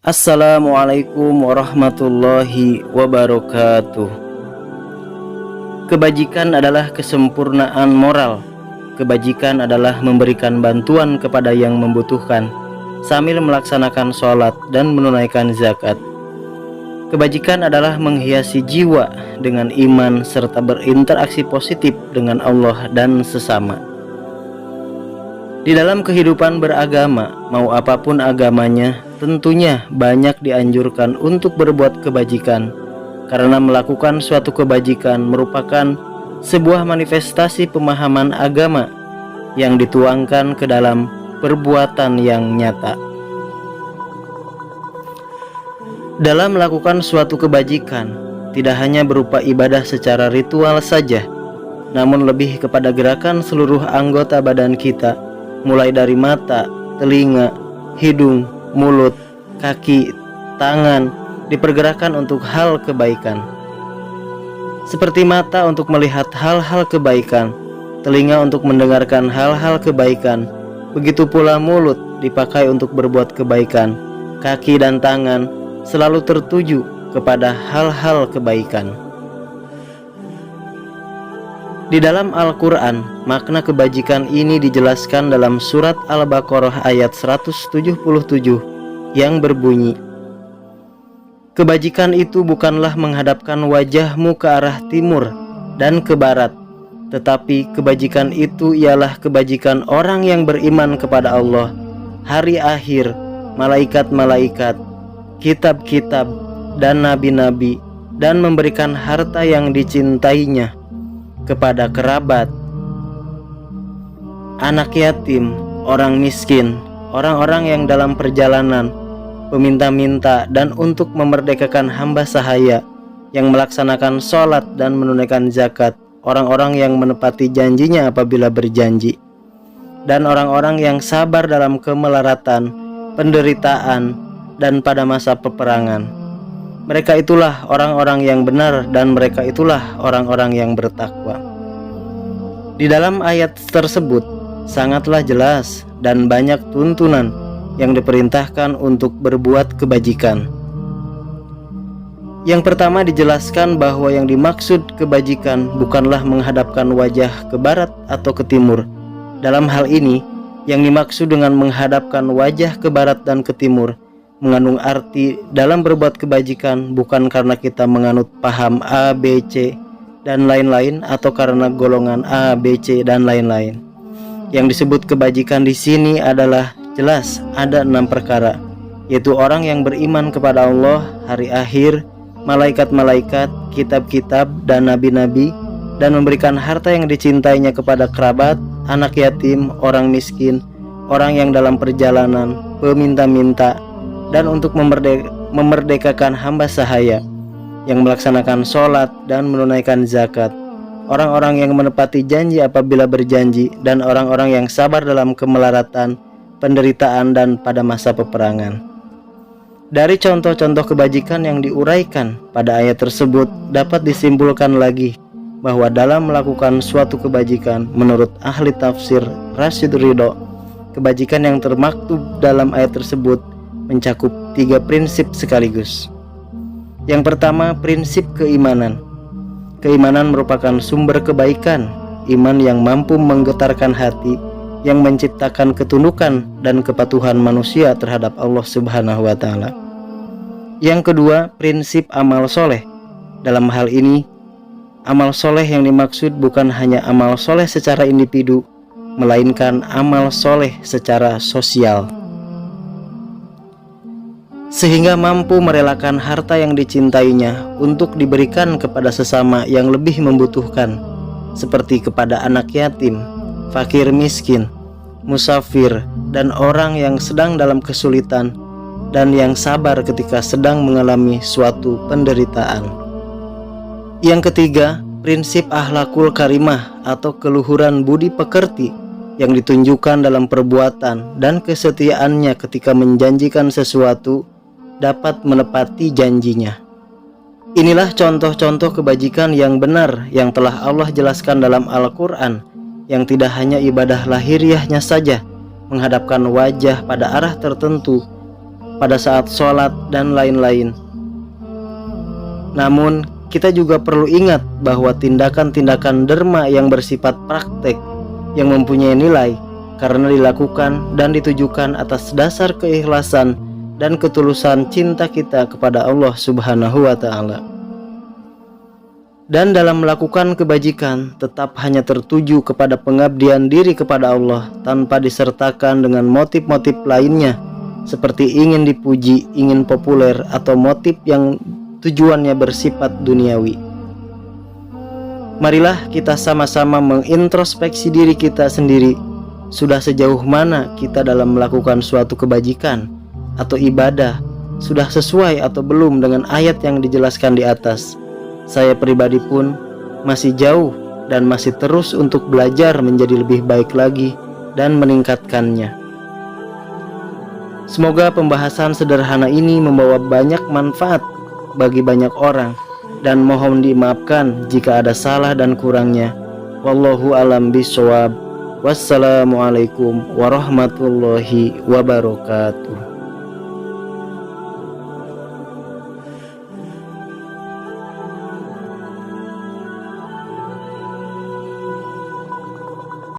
Assalamualaikum warahmatullahi wabarakatuh. Kebajikan adalah kesempurnaan moral. Kebajikan adalah memberikan bantuan kepada yang membutuhkan sambil melaksanakan sholat dan menunaikan zakat. Kebajikan adalah menghiasi jiwa dengan iman serta berinteraksi positif dengan Allah dan sesama. Di dalam kehidupan beragama, mau apapun agamanya, tentunya banyak dianjurkan untuk berbuat kebajikan, karena melakukan suatu kebajikan merupakan sebuah manifestasi pemahaman agama yang dituangkan ke dalam perbuatan yang nyata. Dalam melakukan suatu kebajikan, tidak hanya berupa ibadah secara ritual saja, namun lebih kepada gerakan seluruh anggota badan kita, mulai dari mata, telinga, hidung, mulut, kaki, tangan, dipergerakkan untuk hal kebaikan. Seperti mata untuk melihat hal-hal kebaikan, telinga untuk mendengarkan hal-hal kebaikan, begitu pula mulut dipakai untuk berbuat kebaikan, kaki dan tangan selalu tertuju kepada hal-hal kebaikan. Di dalam Al-Quran, makna kebajikan ini dijelaskan dalam surat Al-Baqarah ayat 177 yang berbunyi, "Kebajikan itu bukanlah menghadapkan wajahmu ke arah timur dan ke barat, tetapi kebajikan itu ialah kebajikan orang yang beriman kepada Allah, hari akhir, malaikat-malaikat, kitab-kitab, dan nabi-nabi, dan memberikan harta yang dicintainya kepada kerabat, anak yatim, orang miskin, orang-orang yang dalam perjalanan, peminta-minta, dan untuk memerdekakan hamba sahaya yang melaksanakan sholat dan menunaikan zakat, orang-orang yang menepati janjinya apabila berjanji, dan orang-orang yang sabar dalam kemelaratan, penderitaan, dan pada masa peperangan. Mereka itulah orang-orang yang benar, dan mereka itulah orang-orang yang bertakwa." Di dalam ayat tersebut sangatlah jelas dan banyak tuntunan yang diperintahkan untuk berbuat kebajikan. Yang pertama dijelaskan bahwa yang dimaksud kebajikan bukanlah menghadapkan wajah ke barat atau ke timur. Dalam hal ini, yang dimaksud dengan menghadapkan wajah ke barat dan ke timur mengandung arti dalam berbuat kebajikan bukan karena kita menganut paham A, B, C, dan lain-lain, atau karena golongan A, B, C, dan lain-lain. Yang disebut kebajikan di sini adalah jelas ada 6 perkara, yaitu orang yang beriman kepada Allah, hari akhir, malaikat-malaikat, kitab-kitab, dan nabi-nabi, dan memberikan harta yang dicintainya kepada kerabat, anak yatim, orang miskin, orang yang dalam perjalanan, peminta-minta, dan untuk memerdekakan hamba sahaya yang melaksanakan sholat dan menunaikan zakat, orang-orang yang menepati janji apabila berjanji, dan orang-orang yang sabar dalam kemelaratan, penderitaan, dan pada masa peperangan. Dari contoh-contoh kebajikan yang diuraikan pada ayat tersebut dapat disimpulkan lagi bahwa dalam melakukan suatu kebajikan, menurut ahli tafsir Rasyid Ridho, kebajikan yang termaktub dalam ayat tersebut mencakup 3 prinsip sekaligus. Yang pertama, prinsip keimanan. Keimanan merupakan sumber kebaikan, iman yang mampu menggetarkan hati, yang menciptakan ketundukan dan kepatuhan manusia terhadap Allah Subhanahu wa Ta'ala. Yang kedua, prinsip amal soleh. Dalam hal ini, amal soleh yang dimaksud bukan hanya amal soleh secara individu, melainkan amal soleh secara sosial, sehingga mampu merelakan harta yang dicintainya untuk diberikan kepada sesama yang lebih membutuhkan, seperti kepada anak yatim, fakir miskin, musafir, dan orang yang sedang dalam kesulitan, dan yang sabar ketika sedang mengalami suatu penderitaan. Yang ketiga, prinsip akhlakul karimah atau keluhuran budi pekerti yang ditunjukkan dalam perbuatan dan kesetiaannya ketika menjanjikan sesuatu dapat menepati janjinya. Inilah contoh-contoh kebajikan yang benar yang telah Allah jelaskan dalam Al-Quran, yang tidak hanya ibadah lahiriahnya saja, menghadapkan wajah pada arah tertentu, pada saat sholat, dan lain-lain. Namun, kita juga perlu ingat bahwa tindakan-tindakan derma yang bersifat praktek yang mempunyai nilai karena dilakukan dan ditujukan atas dasar keikhlasan dan ketulusan cinta kita kepada Allah Subhanahu wa Ta'ala. Dan dalam melakukan kebajikan tetap hanya tertuju kepada pengabdian diri kepada Allah tanpa disertakan dengan motif-motif lainnya seperti ingin dipuji, ingin populer, atau motif yang tujuannya bersifat duniawi. Marilah kita sama-sama mengintrospeksi diri kita sendiri. Sudah sejauh mana kita dalam melakukan suatu kebajikan atau ibadah? Sudah sesuai atau belum dengan ayat yang dijelaskan di atas? Saya pribadi pun masih jauh dan masih terus untuk belajar menjadi lebih baik lagi dan meningkatkannya. Semoga pembahasan sederhana ini membawa banyak manfaat bagi banyak orang, dan mohon dimaafkan jika ada salah dan kurangnya. Wallahu a'lam bishawab. Wassalamualaikum warahmatullahi wabarakatuh.